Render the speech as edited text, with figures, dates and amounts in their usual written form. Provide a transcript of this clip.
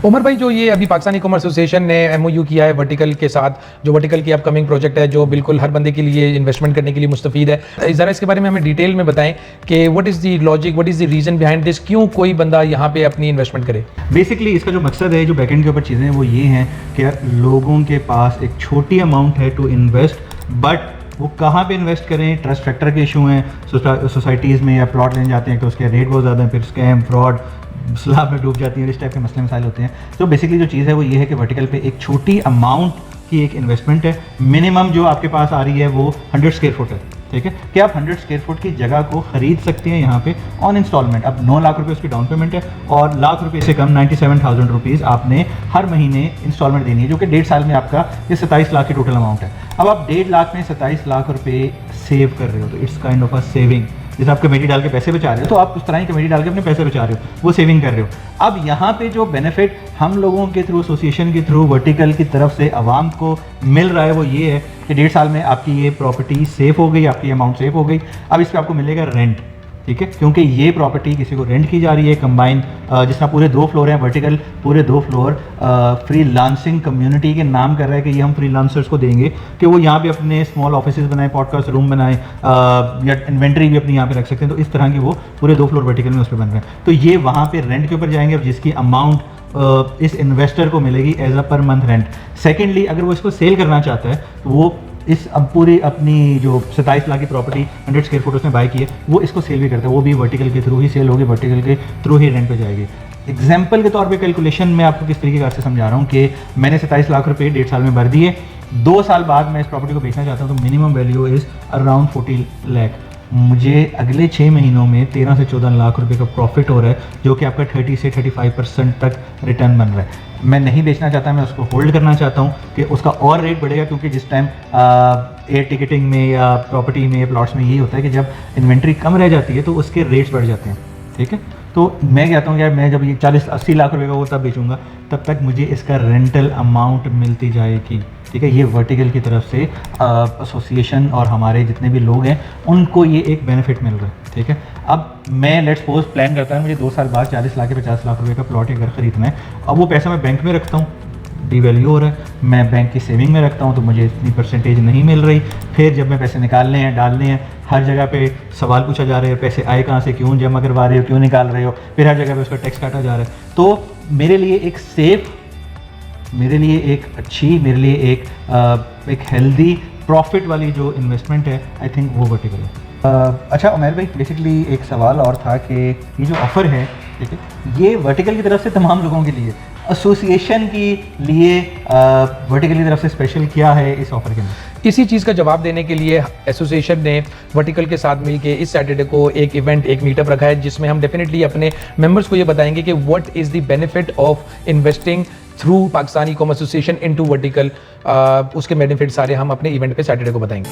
उमर भाई, जो ये अभी पाकिस्तान ई-कॉमर्स एसोसिएशन ने एमओयू किया है वर्टिकल के साथ, जो वर्टिकल की अपकमिंग प्रोजेक्ट है जो बिल्कुल हर बंदे के लिए इन्वेस्टमेंट करने के लिए मुस्तफीद है, ज़रा इसके बारे में हमें डिटेल में बताएं कि what is the logic, what is the reason behind this, क्यों कोई बंदा यहाँ पे अपनी इन्वेस्टमेंट करे। बेसिकली इसका जो मकसद है, जो बैकएंड के ऊपर चीज़ें हैं वो ये हैं कि लोगों के पास एक छोटी अमाउंट है टू इन्वेस्ट, बट वो कहाँ पे इन्वेस्ट करें। ट्रस्ट फैक्टर के इशू हैं सोसाइटीज़ में, या प्लॉट लेने जाते हैं तो उसके रेट बहुत ज़्यादा हैं, फिर स्कैम फ्रॉड स्लैब में डूब जाती है, इस टाइप के मसले मसाइल होते हैं। तो बेसिकली जो चीज़ है वो ये है कि वर्टिकल पे एक छोटी अमाउंट की एक इन्वेस्टमेंट है। मिनिमम जो आपके पास आ रही है वो 100 स्क्वायर फुट है, ठीक है, कि आप 100 स्क्वायर फुट की जगह को खरीद सकते हैं यहाँ पे ऑन इंस्टॉलमेंट। अब 9 लाख रुपए उसकी डाउन पेमेंट है और लाख रुपए से कम 97,000 रुपीज़ आपने हर महीने इंस्टॉलमेंट देनी है, जो कि 1.5 साल में आपका ये 27 लाख की टोटल अमाउंट है। अब आप 1.5 लाख में 27 लाख रुपए सेव कर रहे हो, तो it's kind of a saving. जैसे आप कमेटी डाल के पैसे बचा रहे हो, तो आप उस तरह ही कमेटी डाल के अपने पैसे बचा रहे हो, वो सेविंग कर रहे हो। अब यहाँ पे जो बेनिफिट हम लोगों के थ्रू, एसोसिएशन के थ्रू, वर्टिकल की तरफ से आवाम को मिल रहा है वो ये है कि 1.5 साल में आपकी ये प्रॉपर्टी सेफ हो गई, आपकी अमाउंट सेफ हो गई। अब इस पर आपको मिलेगा रेंट, ठीक है, क्योंकि ये प्रॉपर्टी किसी को रेंट की जा रही है कंबाइन, जिस तरह पूरे 2 फ्लोर हैं वर्टिकल, पूरे 2 फ्लोर फ्रीलांसिंग कम्युनिटी के नाम कर रहा है कि ये हम फ्रीलांसर्स को देंगे कि वो यहाँ पे अपने स्मॉल ऑफिसेज बनाएं, पॉडकास्ट रूम बनाएं, या इन्वेंट्री भी अपनी यहाँ पे रख सकते हैं। तो इस तरह की वो पूरे 2 फ्लोर वर्टिकल में उस पर बन रहे हैं, तो ये वहाँ पे रेंट के ऊपर जाएंगे, और जिसकी अमाउंट इस इन्वेस्टर को मिलेगी as a per month rent. Secondly, अगर वो इसको सेल करना चाहता है तो वो इस अब पूरी अपनी जो 27 लाख की प्रॉपर्टी 100 स्क्वायर फुट उसने बाय की है, वो इसको सेल भी करता है, वो भी वर्टिकल के थ्रू ही सेल होगी, वर्टिकल के थ्रू ही रेंट पे जाएगी। एग्जाम्पल के तौर पे कैलकुलेशन मैं आपको किस तरीके से समझा रहा हूँ कि मैंने 27 लाख रुपए 1.5 साल में भर दिए, 2 साल बाद मैं इस प्रॉपर्टी को बेचना चाहता हूँ, तो minimum value is around 40 lakh. मुझे अगले 6 महीनों में 13 से 14 लाख रुपए का प्रॉफिट हो रहा है, जो कि आपका 30 से 35% तक रिटर्न बन रहा है। मैं नहीं बेचना चाहता, मैं उसको होल्ड करना चाहता हूँ कि उसका और रेट बढ़ेगा, क्योंकि जिस टाइम एयर टिकटिंग में या प्रॉपर्टी में, प्लॉट्स में ये होता है कि जब इन्वेंट्री कम रह जाती है तो उसके रेट्स बढ़ जाते हैं, ठीक है। तो मैं कहता हूँ यार, मैं जब ये 40-80 लाख रुपए का वो तब बेचूंगा, तब तक मुझे इसका रेंटल अमाउंट मिलती जाएगी, ठीक है। ये वर्टिकल की तरफ से एसोसिएशन और हमारे जितने भी लोग हैं उनको ये एक बेनिफिट मिल रहा है, ठीक है। अब मैं लेट्स सपोज प्लान करता है मुझे 2 साल बाद 40 लाख या 50 लाख रुपए का प्लॉट या घर खरीदना है। अब वो पैसा मैं बैंक में रखता हूँ, डिवैल्यू हो रहा है, मैं बैंक की सेविंग में रखता हूँ तो मुझे इतनी परसेंटेज नहीं मिल रही। फिर जब मैं पैसे निकालने हैं, डालने हैं, हर जगह पे सवाल पूछा जा रहा है, पैसे आए कहाँ से, क्यों जमा करवा रहे हो, क्यों निकाल रहे हो, फिर हर जगह पे उसका टैक्स काटा जा रहा है। तो मेरे लिए एक सेफ, मेरे लिए एक अच्छी, मेरे लिए एक हेल्दी प्रॉफिट वाली जो इन्वेस्टमेंट है, आई थिंक वो वर्टिकल है। अच्छा उमर भाई, बेसिकली एक सवाल और था कि ये जो ऑफ़र है, ठीक है, ये वर्टिकल की तरफ से तमाम लोगों के लिए, एसोसिएशन के लिए वर्टिकल की तरफ से स्पेशल क्या है इस ऑफ़र के अंदर? इसी चीज़ का जवाब देने के लिए एसोसिएशन ने वर्टिकल के साथ मिलकर इस सैटरडे को एक इवेंट, एक मीटअप रखा है, जिसमें हम डेफिनेटली अपने मेंबर्स को ये बताएंगे कि what is the benefit of investing through Pakistan e-commerce association into vertical. उसके बेनिफिट सारे हम अपने इवेंट पे सैटरडे को बताएंगे।